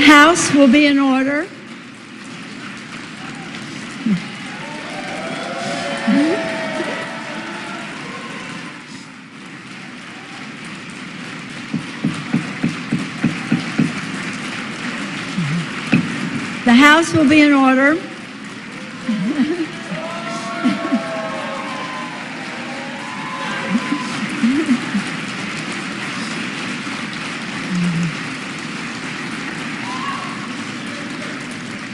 House will be in order. The House will be in order.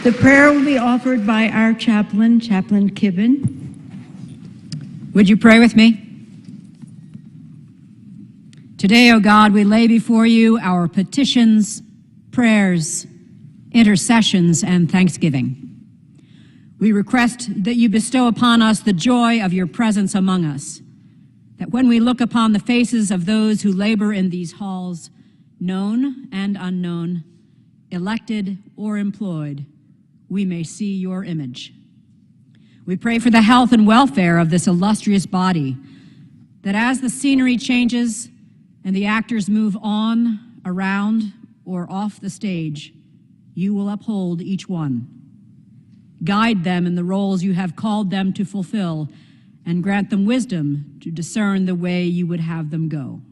The prayer will be offered by our chaplain, Chaplain Kibben. Would you pray with me? Today, O God, we lay before you our petitions, prayers, intercessions, and thanksgiving. We request that you bestow upon us the joy of your presence among us, that when we look upon the faces of those who labor in these halls, known and unknown, elected or employed, we may see your image. We pray for the health and welfare of this illustrious body, that as the scenery changes and the actors move on, around, or off the stage, you will uphold each one. Guide them in the roles you have called them to fulfill, and grant them wisdom to discern the way you would have them go.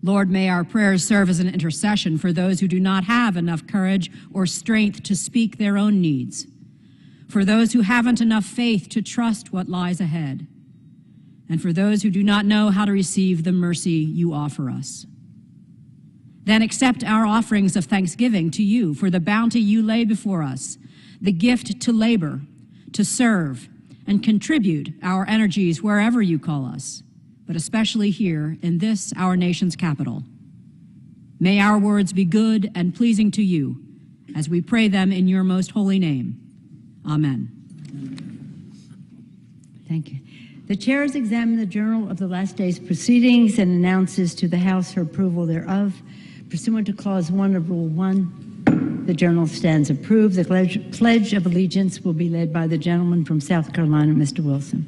Lord, may our prayers serve as an intercession for those who do not have enough courage or strength to speak their own needs, for those who haven't enough faith to trust what lies ahead, and for those who do not know how to receive the mercy you offer us. Then accept our offerings of thanksgiving to you for the bounty you lay before us, the gift to labor, to serve, and contribute our energies wherever you call us, but especially here in this, our nation's capital. May our words be good and pleasing to you as we pray them in your most holy name. Amen. Thank you. The chair has examined the journal of the last day's proceedings and announces to the House her approval thereof. Pursuant to Clause 1 of Rule 1, the journal stands approved. The Pledge of Allegiance will be led by the gentleman from South Carolina, Mr. Wilson.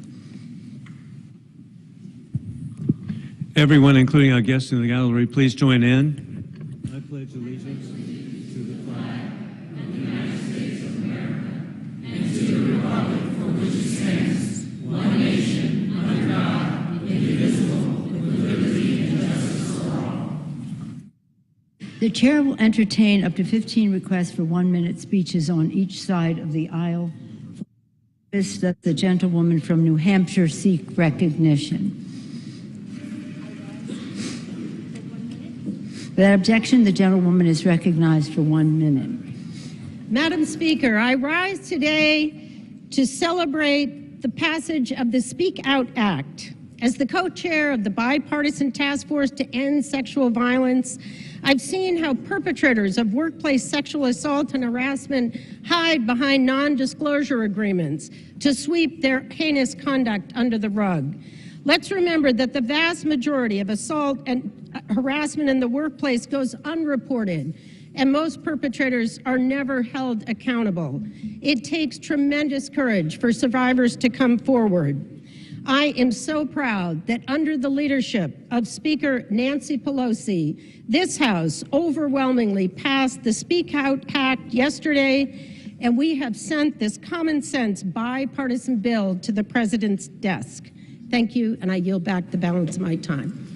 Everyone, including our guests in the gallery, please join in. I pledge allegiance to the flag of the United States of America and to the republic for which it stands, one nation, under God, indivisible, with liberty and justice for all. The chair will entertain up to 15 requests for 1-minute speeches on each side of the aisle. That the gentlewoman from New Hampshire seek recognition. Without objection, the gentlewoman is recognized for 1 minute. Madam Speaker, I rise today to celebrate the passage of the Speak Out Act. As the co-chair of the bipartisan task force to end sexual violence, I've seen how perpetrators of workplace sexual assault and harassment hide behind non-disclosure agreements to sweep their heinous conduct under the rug. Let's remember that the vast majority of assault and harassment in the workplace goes unreported, and most perpetrators are never held accountable. It takes tremendous courage for survivors to come forward. I am so proud that under the leadership of Speaker Nancy Pelosi, this House overwhelmingly passed the Speak Out Act yesterday, and we have sent this common sense bipartisan bill to the President's desk. Thank you, and I yield back the balance of my time.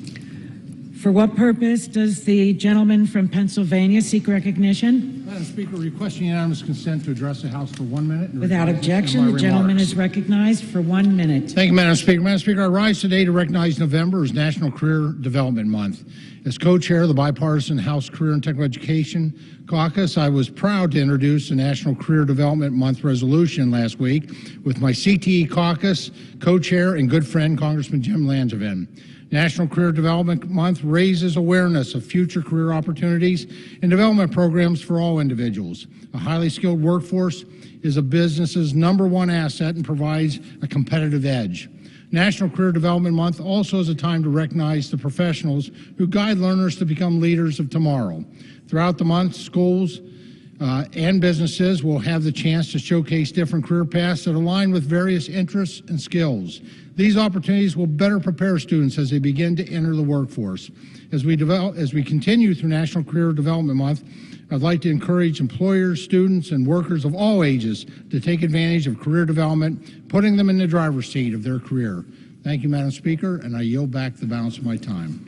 For what purpose does the gentleman from Pennsylvania seek recognition? Madam Speaker, requesting unanimous consent to address the House for 1 minute. Without objection, the gentleman is recognized for 1 minute. Thank you, Madam Speaker. Madam Speaker, I rise today to recognize November as National Career Development Month. As co-chair of the bipartisan House Career and Technical Education Caucus, I was proud to introduce the National Career Development Month resolution last week with my CTE caucus co-chair and good friend, Congressman Jim Langevin. National Career Development Month raises awareness of future career opportunities and development programs for all individuals. A highly skilled workforce is a business's #1 asset and provides a competitive edge. National Career Development Month also is a time to recognize the professionals who guide learners to become leaders of tomorrow. Throughout the month, schools and businesses will have the chance to showcase different career paths that align with various interests and skills. These opportunities will better prepare students as they begin to enter the workforce. As we continue through National Career Development Month, I'd like to encourage employers, students, and workers of all ages to take advantage of career development, putting them in the driver's seat of their career. Thank you, Madam Speaker, and I yield back the balance of my time.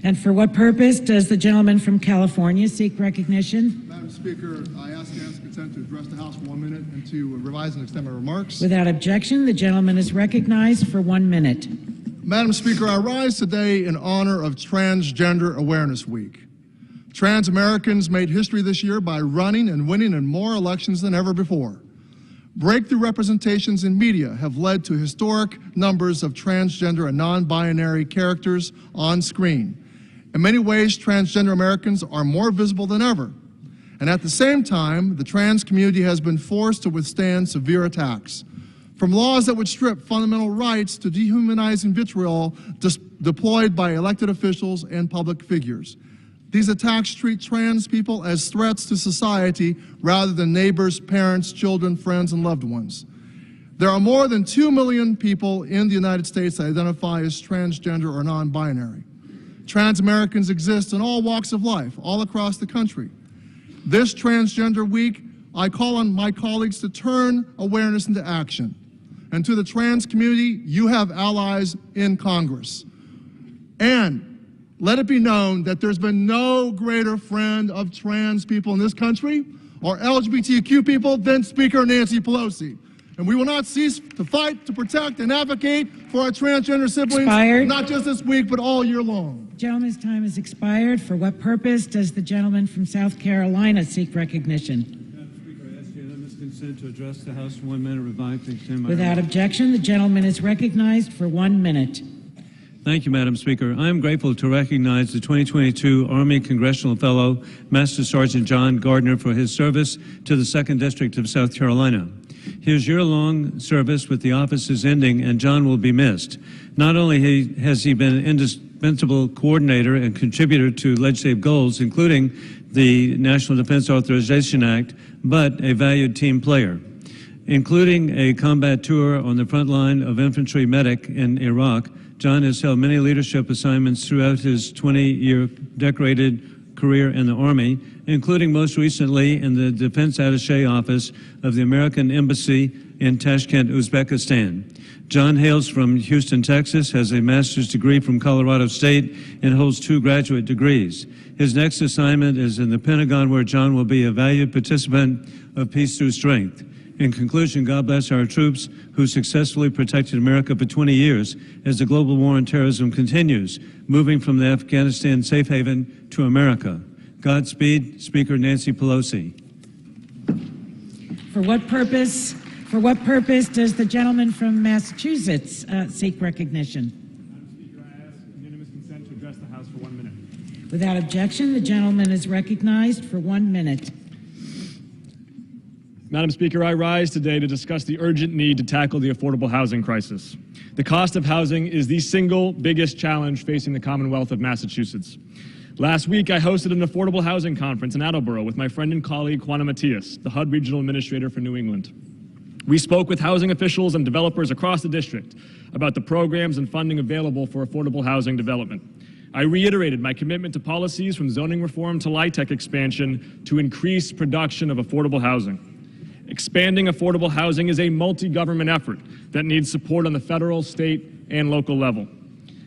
And for what purpose does the gentleman from California seek recognition? Madam Speaker, I ask unanimous consent to address the House for 1 minute and to revise and extend my remarks. Without objection, the gentleman is recognized for 1 minute. Madam Speaker, I rise today in honor of Transgender Awareness Week. Trans Americans made history this year by running and winning in more elections than ever before. Breakthrough representations in media have led to historic numbers of transgender and non-binary characters on screen. In many ways, transgender Americans are more visible than ever. And at the same time, the trans community has been forced to withstand severe attacks. From laws that would strip fundamental rights to dehumanizing vitriol deployed by elected officials and public figures. These attacks treat trans people as threats to society rather than neighbors, parents, children, friends, and loved ones. There are more than 2 million people in the United States that identify as transgender or non-binary. Trans Americans exist in all walks of life, all across the country. This Transgender Week, I call on my colleagues to turn awareness into action. And to the trans community, you have allies in Congress. And let it be known that there's been no greater friend of trans people in this country or LGBTQ people than Speaker Nancy Pelosi. And we will not cease to fight, to protect, and advocate for our transgender siblings, not just this week, but all year long. Gentleman's time has expired. For what purpose does the gentleman from South Carolina seek recognition? Madam Speaker, I ask unanimous consent to address the House for 1 minute, revive and extend my Without objection, the gentleman is recognized for 1 minute. Thank you, Madam Speaker. I am grateful to recognize the 2022 Army Congressional Fellow, Master Sergeant John Gardner, for his service to the 2nd District of South Carolina. His year-long service with the office is ending, and John will be missed. Not only has he been an indispensable coordinator and contributor to legislative goals, including the National Defense Authorization Act, but a valued team player. Including a combat tour on the front line of infantry medic in Iraq, John has held many leadership assignments throughout his 20-year decorated career in the Army, including most recently in the Defense Attaché Office of the American Embassy in Tashkent, Uzbekistan. John hails from Houston, Texas, has a master's degree from Colorado State, and holds 2 graduate degrees. His next assignment is in the Pentagon, where John will be a valued participant of Peace Through Strength. In conclusion, God bless our troops who successfully protected America for 20 years as the global war on terrorism continues, moving from the Afghanistan safe haven to America. Godspeed, Speaker Nancy Pelosi. For what purpose does the gentleman from Massachusetts seek recognition? Madam Speaker, I ask unanimous consent to address the House for 1 minute. Without objection, the gentleman is recognized for 1 minute. Madam Speaker, I rise today to discuss the urgent need to tackle the affordable housing crisis. The cost of housing is the single biggest challenge facing the Commonwealth of Massachusetts. Last week, I hosted an affordable housing conference in Attleboro with my friend and colleague, Juana Matias, the HUD Regional Administrator for New England. We spoke with housing officials and developers across the district about the programs and funding available for affordable housing development. I reiterated my commitment to policies from zoning reform to LIHTC expansion to increase production of affordable housing. Expanding affordable housing is a multi-government effort that needs support on the federal, state, and local level.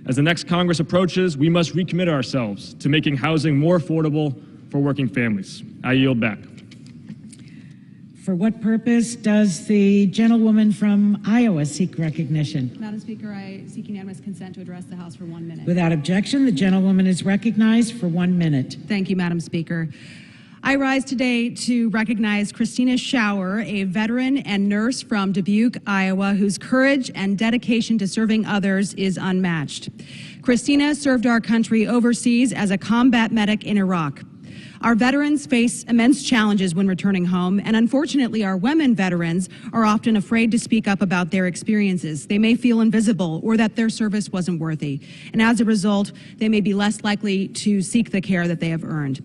As the next Congress approaches, we must recommit ourselves to making housing more affordable for working families. I yield back. For what purpose does the gentlewoman from Iowa seek recognition? Madam Speaker, I seek unanimous consent to address the House for 1 minute. Without objection, the gentlewoman is recognized for 1 minute. Thank you, Madam Speaker. I rise today to recognize Christina Schauer, a veteran and nurse from Dubuque, Iowa, whose courage and dedication to serving others is unmatched. Christina served our country overseas as a combat medic in Iraq. Our veterans face immense challenges when returning home, and unfortunately, our women veterans are often afraid to speak up about their experiences. They may feel invisible or that their service wasn't worthy, and as a result, they may be less likely to seek the care that they have earned.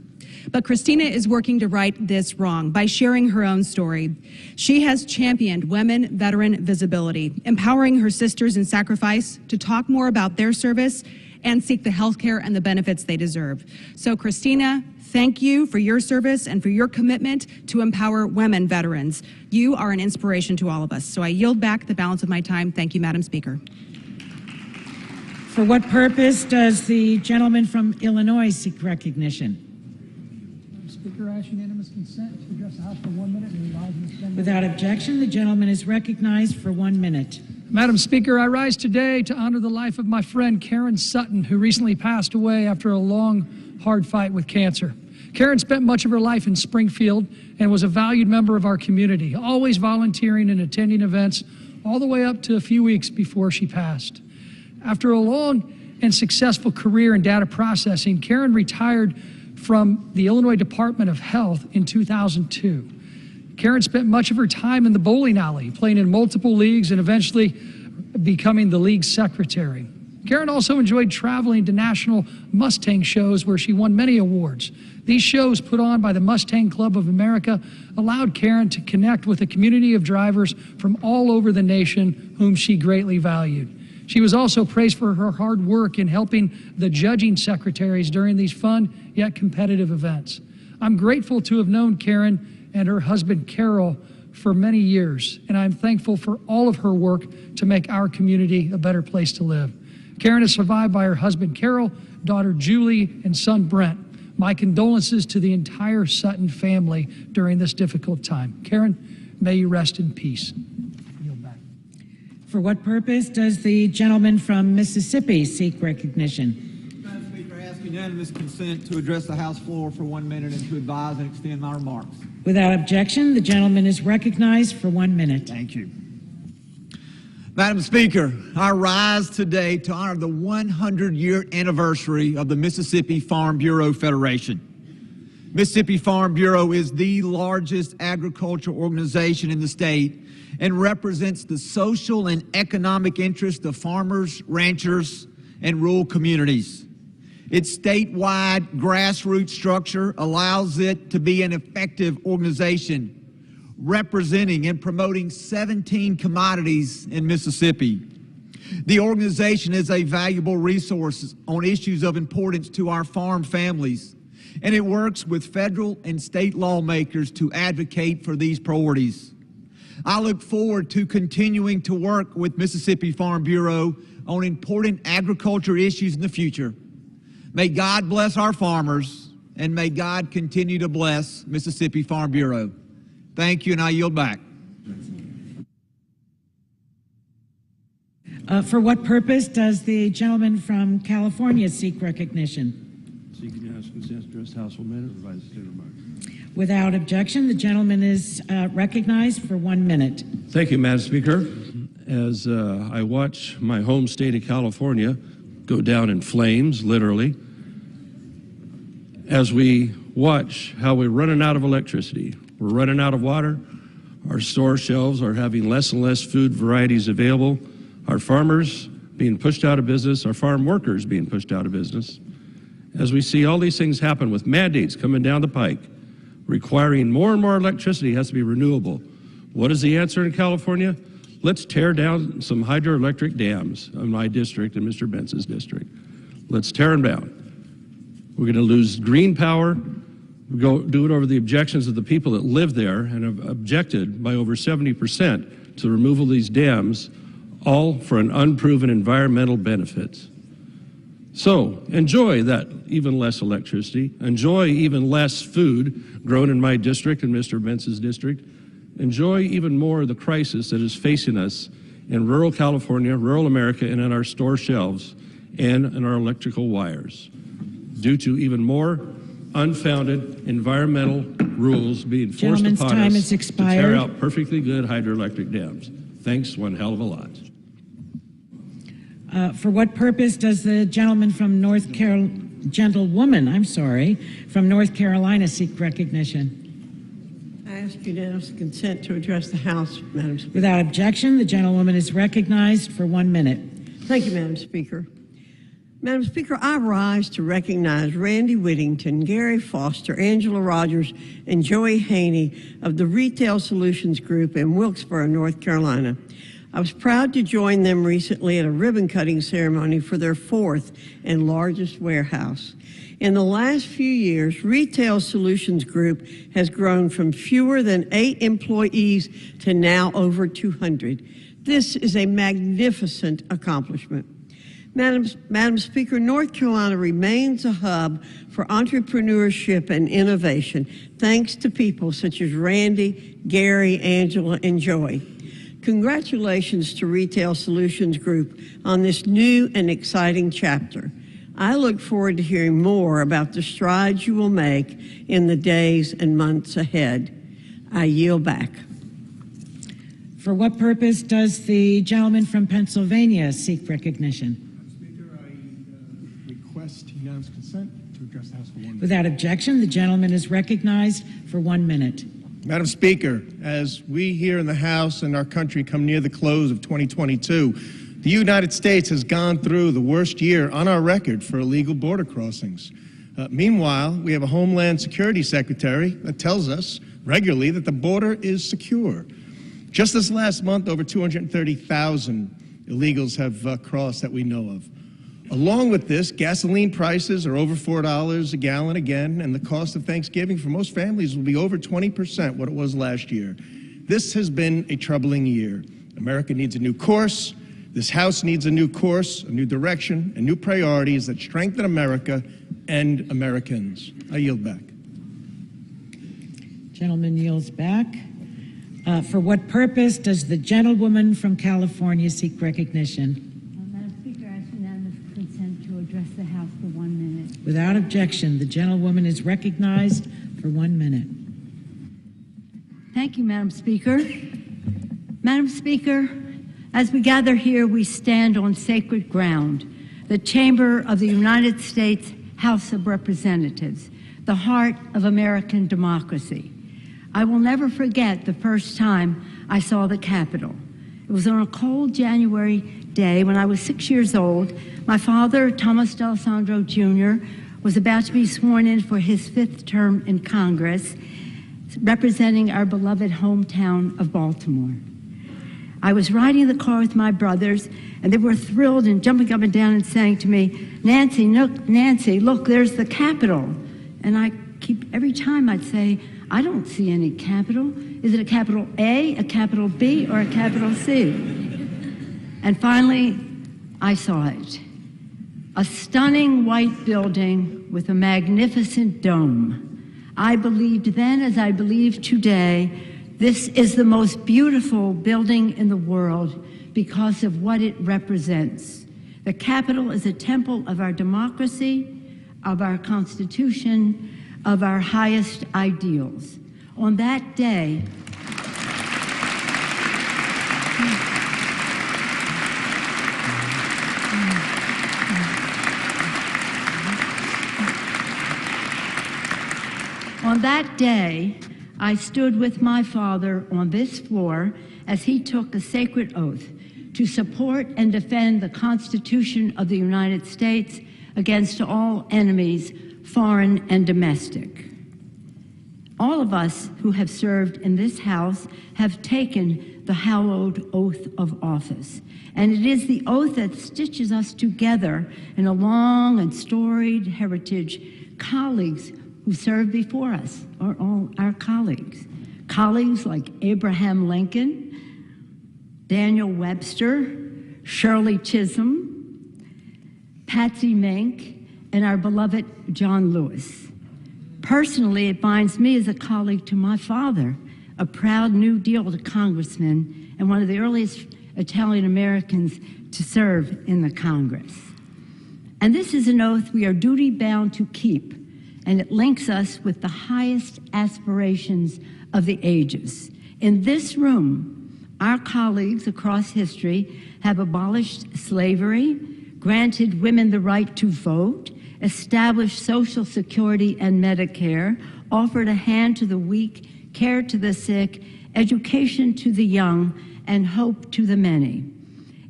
But Christina is working to right this wrong by sharing her own story. She has championed women veteran visibility, empowering her sisters in sacrifice to talk more about their service and seek the health care and the benefits they deserve. So, Christina, thank you for your service and for your commitment to empower women veterans. You are an inspiration to all of us. So I yield back the balance of my time. Thank you, Madam Speaker. For what purpose does the gentleman from Illinois seek recognition? Speaker, I ask unanimous consent to address the House for 1 minute and revise and extend. Without objection, the gentleman is recognized for 1 minute. Madam Speaker, I rise today to honor the life of my friend Karen Sutton, who recently passed away after a long, hard fight with cancer. Karen spent much of her life in Springfield and was a valued member of our community, always volunteering and attending events all the way up to a few weeks before she passed. After a long and successful career in data processing, Karen retired from the Illinois Department of Health in 2002. Karen spent much of her time in the bowling alley, playing in multiple leagues and eventually becoming the league secretary. Karen also enjoyed traveling to national Mustang shows where she won many awards. These shows, put on by the Mustang Club of America, allowed Karen to connect with a community of drivers from all over the nation whom she greatly valued. She was also praised for her hard work in helping the judging secretaries during these fun yet competitive events. I'm grateful to have known Karen and her husband Carol for many years, and I'm thankful for all of her work to make our community a better place to live. Karen is survived by her husband Carol, daughter Julie, and son Brent. My condolences to the entire Sutton family during this difficult time. Karen, may you rest in peace. Yield back. For what purpose does the gentleman from Mississippi seek recognition? Madam Speaker, I ask unanimous consent to address the House floor for 1 minute and to advise and extend my remarks. Without objection, the gentleman is recognized for 1 minute. Thank you. Madam Speaker, I rise today to honor the 100-year anniversary of the Mississippi Farm Bureau Federation. Mississippi Farm Bureau is the largest agricultural organization in the state and represents the social and economic interests of farmers, ranchers, and rural communities. Its statewide grassroots structure allows it to be an effective organization representing and promoting 17 commodities in Mississippi. The organization is a valuable resource on issues of importance to our farm families, and it works with federal and state lawmakers to advocate for these priorities. I look forward to continuing to work with Mississippi Farm Bureau on important agriculture issues in the future. May God bless our farmers, and may God continue to bless Mississippi Farm Bureau. Thank you, and I yield back. For what purpose does the gentleman from California seek recognition? Seeking unanimous consent to address the House for 1 minute, revise and extend remarks. Without objection, the gentleman is recognized for 1 minute. Thank you, Madam Speaker. As I watch my home state of California go down in flames, literally, as we watch how we're running out of electricity, we're running out of water, our store shelves are having less and less food varieties available, our farmers being pushed out of business, our farm workers being pushed out of business. As we see all these things happen with mandates coming down the pike, requiring more and more electricity has to be renewable. What is the answer in California? Let's tear down some hydroelectric dams in my district and Mr. Bentz's district. Let's tear them down. We're going to lose green power. We'll do it over the objections of the people that live there and have objected by over 70% to the removal of these dams, all for an unproven environmental benefits. So enjoy that even less electricity, enjoy even less food grown in my district and Mr. Bentz's district, enjoy even more of the crisis that is facing us in rural California, rural America, and in our store shelves and in our electrical wires, due to even more unfounded environmental rules being forced upon us to tear out perfectly good hydroelectric dams. Thanks one hell of a lot. For what purpose does the gentleman from North Carolina from North Carolina seek recognition. I ask unanimous consent to address the House, Madam Speaker. Without objection, the gentlewoman is recognized for 1 minute. Thank you, Madam Speaker. Madam Speaker, I rise to recognize Randy Whittington, Gary Foster, Angela Rogers, and Joey Haney of the Retail Solutions Group in Wilkesboro, North Carolina. I was proud to join them recently at a ribbon-cutting ceremony for their 4th and largest warehouse. In the last few years, Retail Solutions Group has grown from fewer than 8 employees to now over 200. This is a magnificent accomplishment. Madam Speaker, North Carolina remains a hub for entrepreneurship and innovation, thanks to people such as Randy, Gary, Angela, and Joey. Congratulations to Retail Solutions Group on this new and exciting chapter. I look forward to hearing more about the strides you will make in the days and months ahead. I yield back. For what purpose does the gentleman from Pennsylvania seek recognition? Speaker, I request unanimous consent to address the House for 1 minute. Without objection, the gentleman is recognized for 1 minute. Madam Speaker, as we here in the House and our country come near the close of 2022, the United States has gone through the worst year on our record for illegal border crossings. Meanwhile, we have a Homeland Security Secretary that tells us regularly that the border is secure. Just this last month, over 230,000 illegals have crossed that we know of. Along with this, gasoline prices are over $4 a gallon again, and the cost of Thanksgiving for most families will be over 20% what it was last year. This has been a troubling year. America needs a new course. This House needs a new course, a new direction, and new priorities that strengthen America and Americans. I yield back. Gentleman yields back. For what purpose does the gentlewoman from California seek recognition? Madam Speaker, I ask unanimous consent to address the House for 1 minute. Without objection, the gentlewoman is recognized for 1 minute. Thank you, Madam Speaker. Madam Speaker, as we gather here, we stand on sacred ground, the chamber of the United States House of Representatives, the heart of American democracy. I will never forget the first time I saw the Capitol. It was on a cold January day when I was 6 years old. My father, Thomas D'Alessandro Jr., was about to be sworn in for his 5th term in Congress, representing our beloved hometown of Baltimore. I was riding in the car with my brothers, and they were thrilled and jumping up and down and saying to me, Nancy, look, there's the Capitol. And every time I'd say, I don't see any capital. Is it a capital A, a capital B, or a capital C? And finally, I saw it. A stunning white building with a magnificent dome. I believed then, as I believe today, this is the most beautiful building in the world because of what it represents. The Capitol is a temple of our democracy, of our Constitution, of our highest ideals. On that day, I stood with my father on this floor as he took a sacred oath to support and defend the Constitution of the United States against all enemies, foreign and domestic. All of us who have served in this House have taken the hallowed oath of office, and it is the oath that stitches us together in a long and storied heritage. Colleagues who served before us are all our colleagues. Colleagues like Abraham Lincoln, Daniel Webster, Shirley Chisholm, Patsy Mink, and our beloved John Lewis. Personally, it binds me as a colleague to my father, a proud New Deal congressman and one of the earliest Italian Americans to serve in the Congress. And this is an oath we are duty-bound to keep, and it links us with the highest aspirations of the ages. In this room, our colleagues across history have abolished slavery, granted women the right to vote, established Social Security and Medicare, offered a hand to the weak, care to the sick, education to the young, and hope to the many.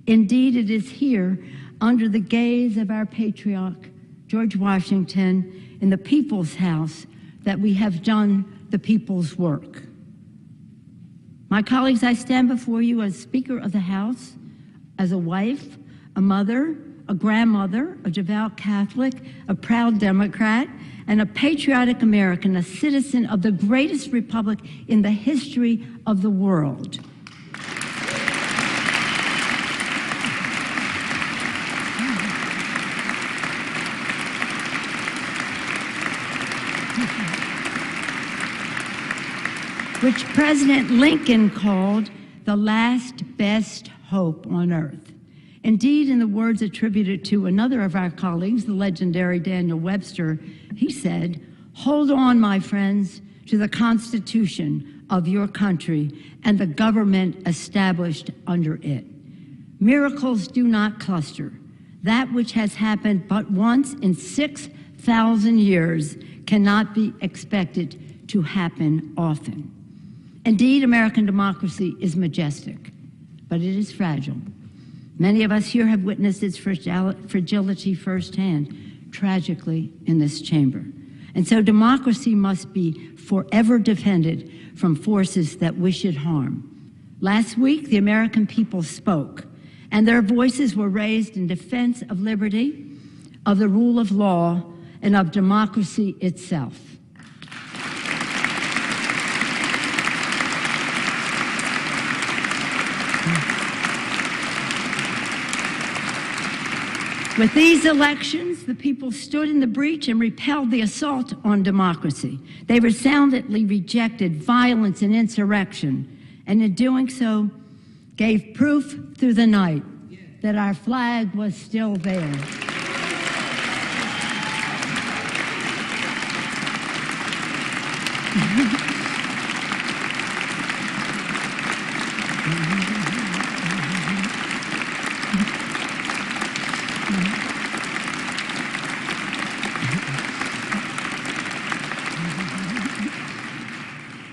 Indeed, it is here, under the gaze of our patriarch, George Washington, in the People's House, that we have done the people's work. My colleagues, I stand before you as Speaker of the House, as a wife, a mother, a grandmother, a devout Catholic, a proud Democrat, and a patriotic American, a citizen of the greatest republic in the history of the world. Which President Lincoln called the last best hope on earth. Indeed, in the words attributed to another of our colleagues, the legendary Daniel Webster, he said, "Hold on, my friends, to the Constitution of your country and the government established under it. Miracles do not cluster. That which has happened but once in 6,000 years cannot be expected to happen often." Indeed, American democracy is majestic, but it is fragile. Many of us here have witnessed its fragility firsthand, tragically, in this chamber. And so democracy must be forever defended from forces that wish it harm. Last week, the American people spoke, and their voices were raised in defense of liberty, of the rule of law, and of democracy itself. With these elections, the people stood in the breach and repelled the assault on democracy. They resoundingly rejected violence and insurrection, and in doing so, gave proof through the night that our flag was still there.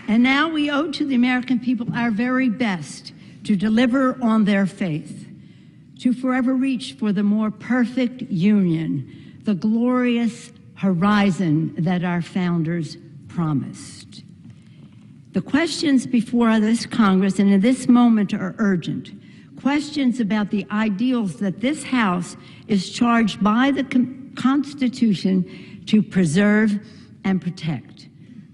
And now we owe to the American people our very best to deliver on their faith, to forever reach for the more perfect union, the glorious horizon that our founders promised. The questions before this Congress and in this moment are urgent. Questions about the ideals that this House is charged by the Constitution to preserve and protect.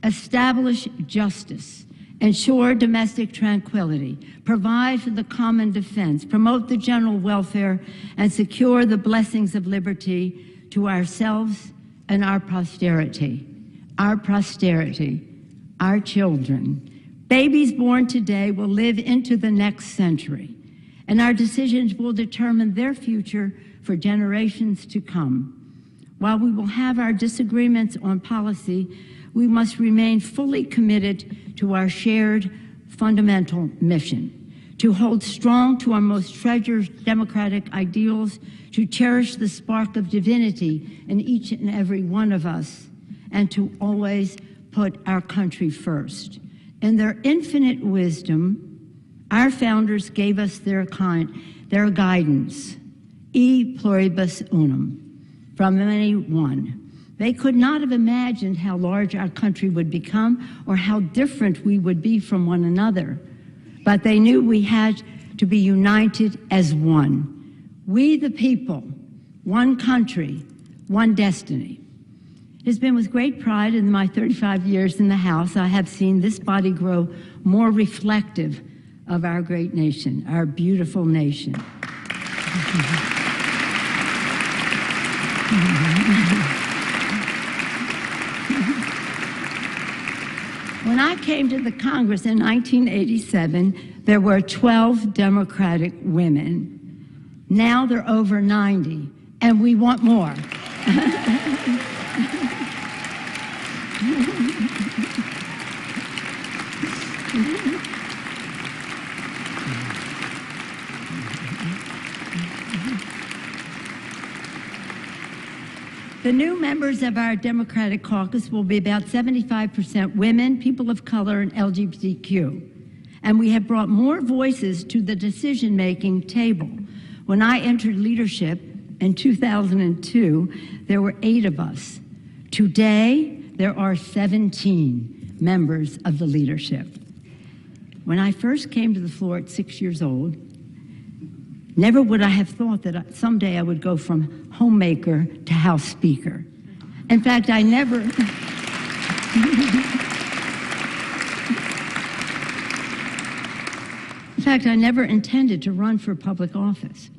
Establish justice, ensure domestic tranquility, provide for the common defense, promote the general welfare, and secure the blessings of liberty to ourselves and our posterity, our children. Babies born today will live into the next century, and our decisions will determine their future for generations to come. While we will have our disagreements on policy, we must remain fully committed to our shared fundamental mission, to hold strong to our most treasured democratic ideals, to cherish the spark of divinity in each and every one of us, and to always put our country first. In their infinite wisdom, our founders gave us their guidance, e pluribus unum, from many one. They could not have imagined how large our country would become or how different we would be from one another. But they knew we had to be united as one. We the people, one country, one destiny. It has been with great pride in my 35 years in the House I have seen this body grow more reflective of our great nation, our beautiful nation. When I came to the Congress in 1987, there were 12 Democratic women. Now there are over 90, and we want more. The new members of our Democratic caucus will be about 75% women, people of color, and LGBTQ. And we have brought more voices to the decision-making table. When I entered leadership in 2002, there were 8 of us. Today, there are 17 members of the leadership. When I first came to the floor at 6 years old, never would I have thought that someday I would go from homemaker to House Speaker. In fact, I never... In fact, I never intended to run for public office.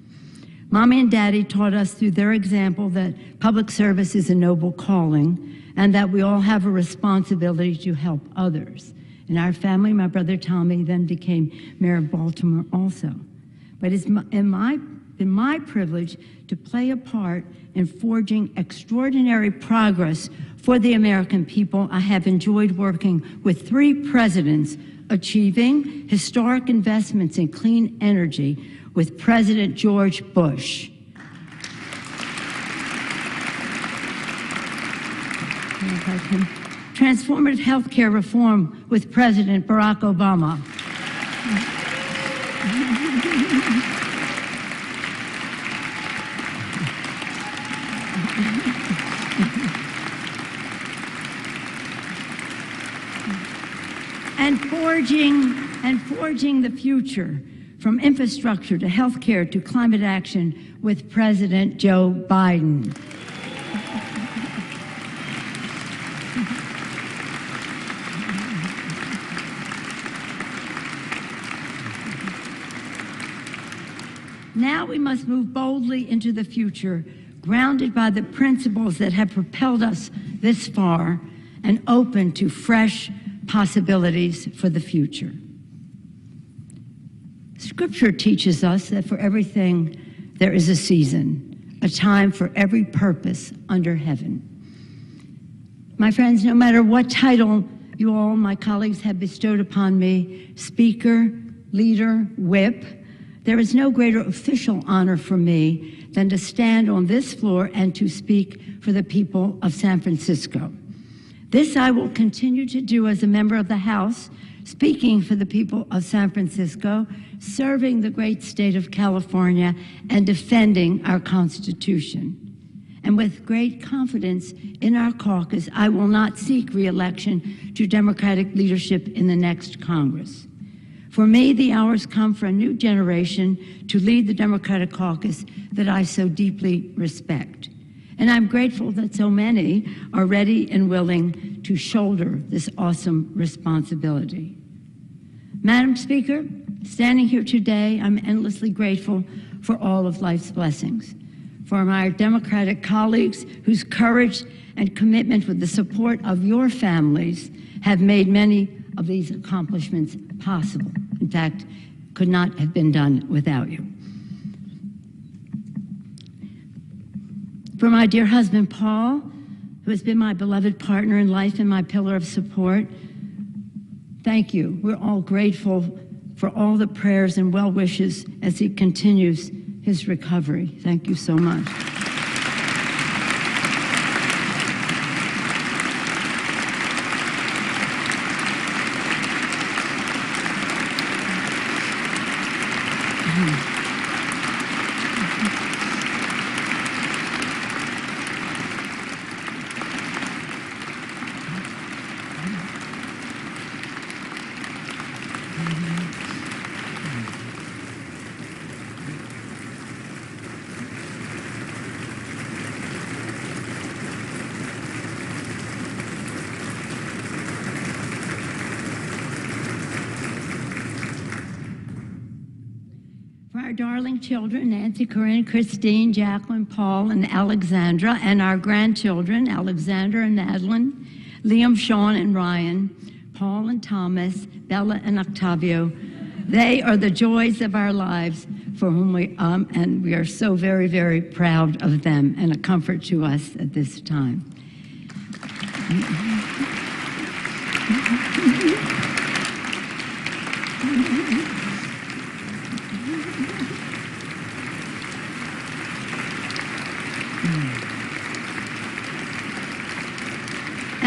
Mommy and Daddy taught us through their example that public service is a noble calling and that we all have a responsibility to help others. In our family, my brother Tommy then became mayor of Baltimore also. But it's been my privilege to play a part in forging extraordinary progress for the American people. I have enjoyed working with 3 presidents, achieving historic investments in clean energy with President George Bush. Transformative health care reform with President Barack Obama. And forging the future, from infrastructure to healthcare to climate action with President Joe Biden. Now we must move boldly into the future, grounded by the principles that have propelled us this far and open to fresh possibilities for the future. Scripture teaches us that for everything there is a season, a time for every purpose under heaven. My friends, no matter what title you all, my colleagues, have bestowed upon me, speaker, leader, whip, there is no greater official honor for me than to stand on this floor and to speak for the people of San Francisco. This I will continue to do as a member of the House, speaking for the people of San Francisco, serving the great state of California, and defending our Constitution. And with great confidence in our caucus, I will not seek re-election to Democratic leadership in the next Congress. For me, the hours come for a new generation to lead the Democratic caucus that I so deeply respect. And I'm grateful that so many are ready and willing to shoulder this awesome responsibility. Madam Speaker, standing here today, I'm endlessly grateful for all of life's blessings, for my Democratic colleagues whose courage and commitment with the support of your families have made many of these accomplishments possible. In fact, could not have been done without you. For my dear husband, Paul, who has been my beloved partner in life and my pillar of support, thank you. We're all grateful for all the prayers and well wishes as he continues his recovery. Thank you so much. Darling children, Nancy, Corinne, Christine, Jacqueline, Paul, and Alexandra, and our grandchildren, Alexander and Madeline, Liam, Sean, and Ryan, Paul and Thomas, Bella and Octavio. They are the joys of our lives for whom and we are so very, very proud of them and a comfort to us at this time.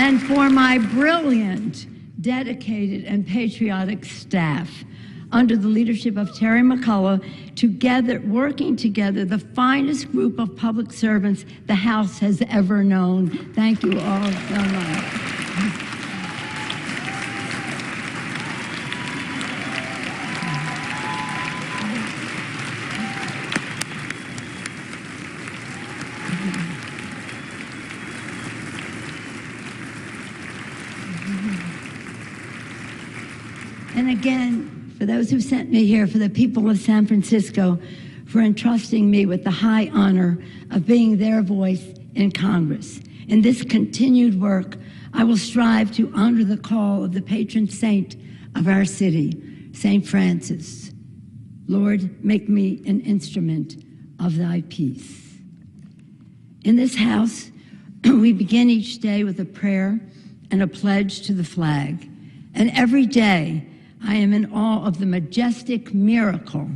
and for my brilliant, dedicated, and patriotic staff under the leadership of Terry McCullough, working together, the finest group of public servants the House has ever known. Thank you all so much. And again, for those who sent me here, for the people of San Francisco, for entrusting me with the high honor of being their voice in Congress. In this continued work, I will strive to honor the call of the patron saint of our city, St. Francis. Lord, make me an instrument of thy peace. In this house, we begin each day with a prayer and a pledge to the flag. And every day, I am in awe of the majestic miracle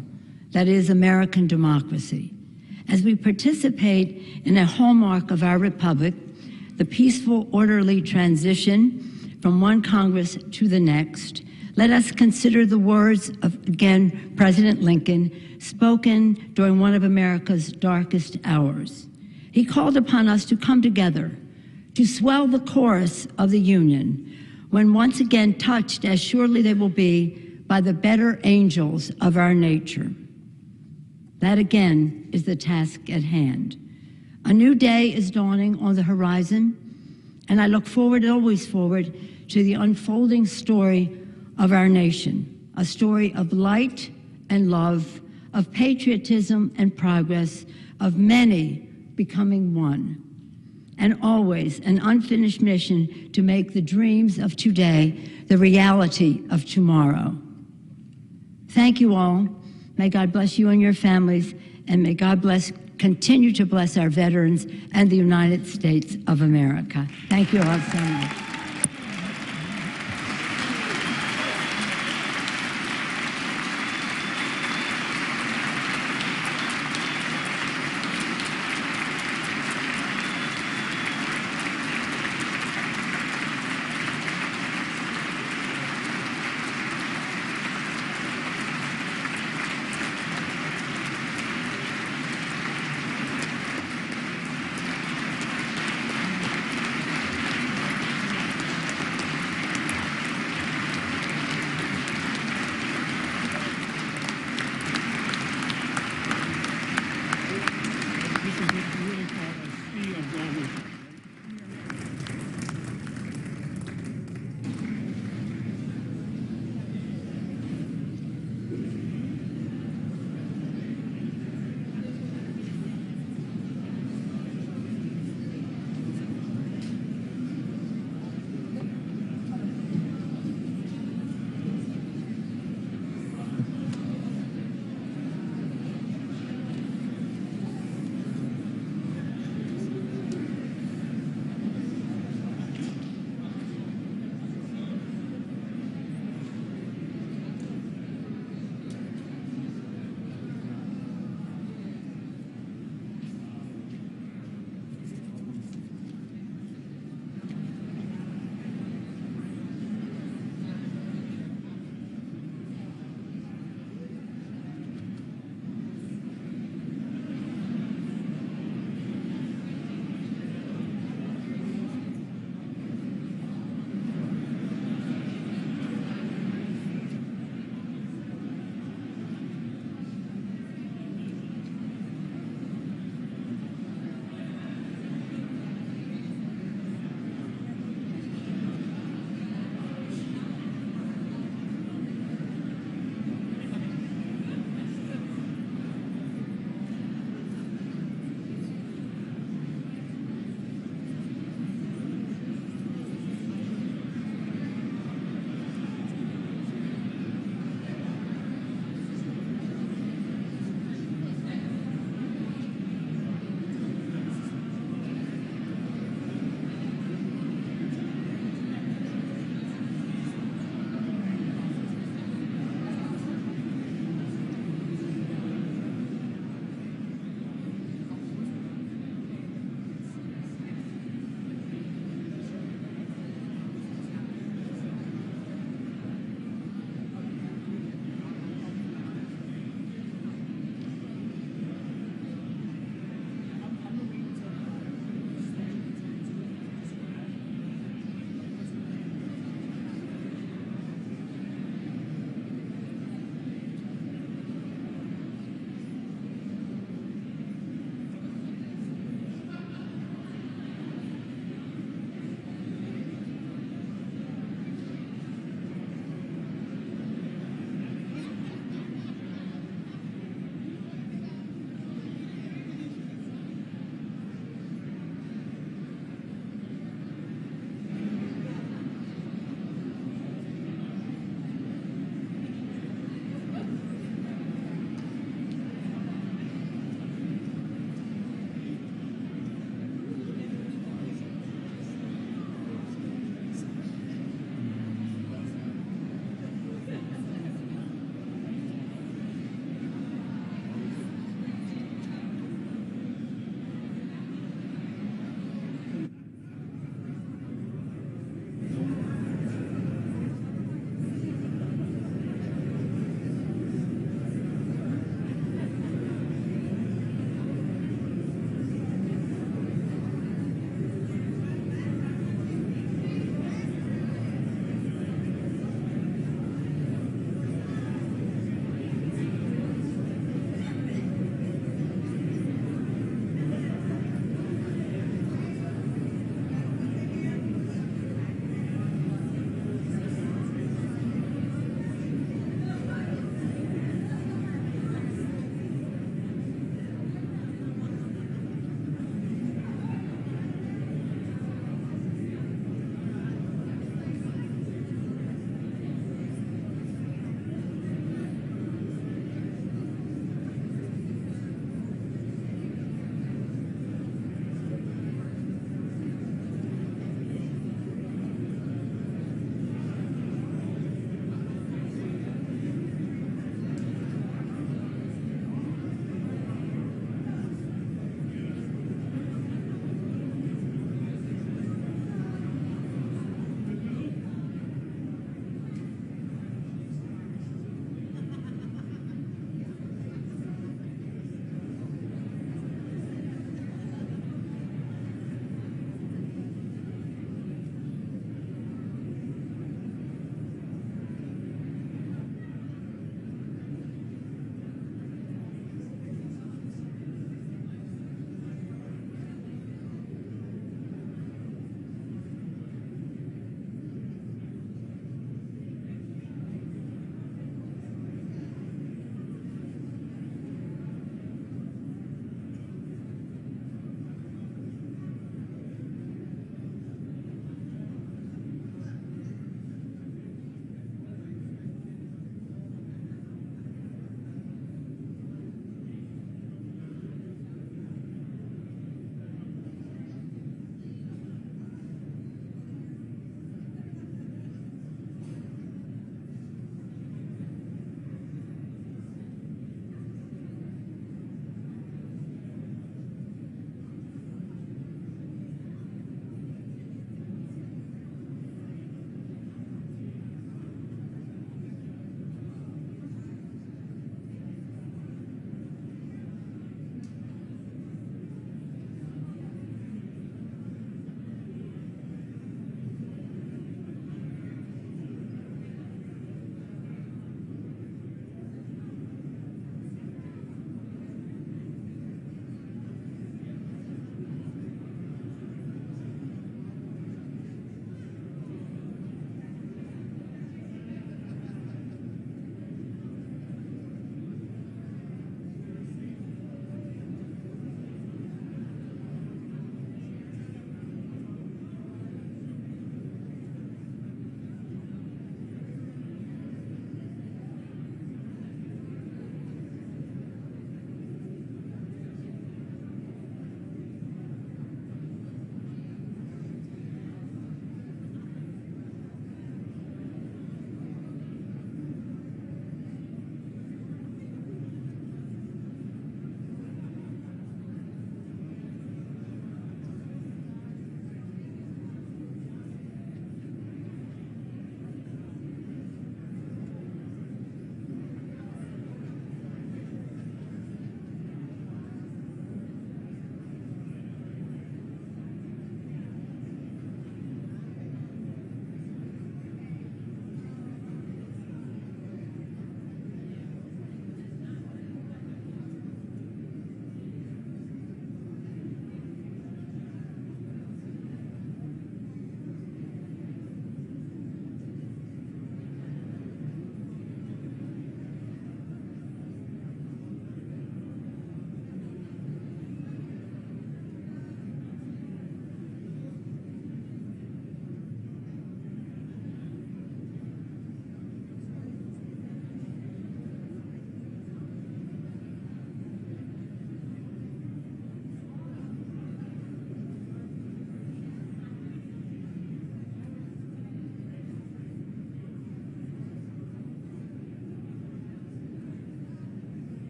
that is American democracy. As we participate in a hallmark of our republic, the peaceful, orderly transition from one Congress to the next, let us consider the words of, again, President Lincoln, spoken during one of America's darkest hours. He called upon us to come together, to swell the chorus of the Union, when once again touched, as surely they will be, by the better angels of our nature. That again is the task at hand. A new day is dawning on the horizon, and I look forward, always forward, to the unfolding story of our nation, a story of light and love, of patriotism and progress, of many becoming one, and always an unfinished mission to make the dreams of today the reality of tomorrow. Thank you all. May God bless you and your families, and may God continue to bless our veterans and the United States of America. Thank you all so much.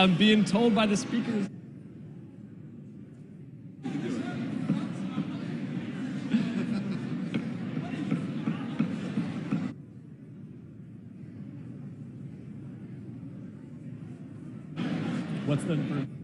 I'm being told by the speaker. What's the...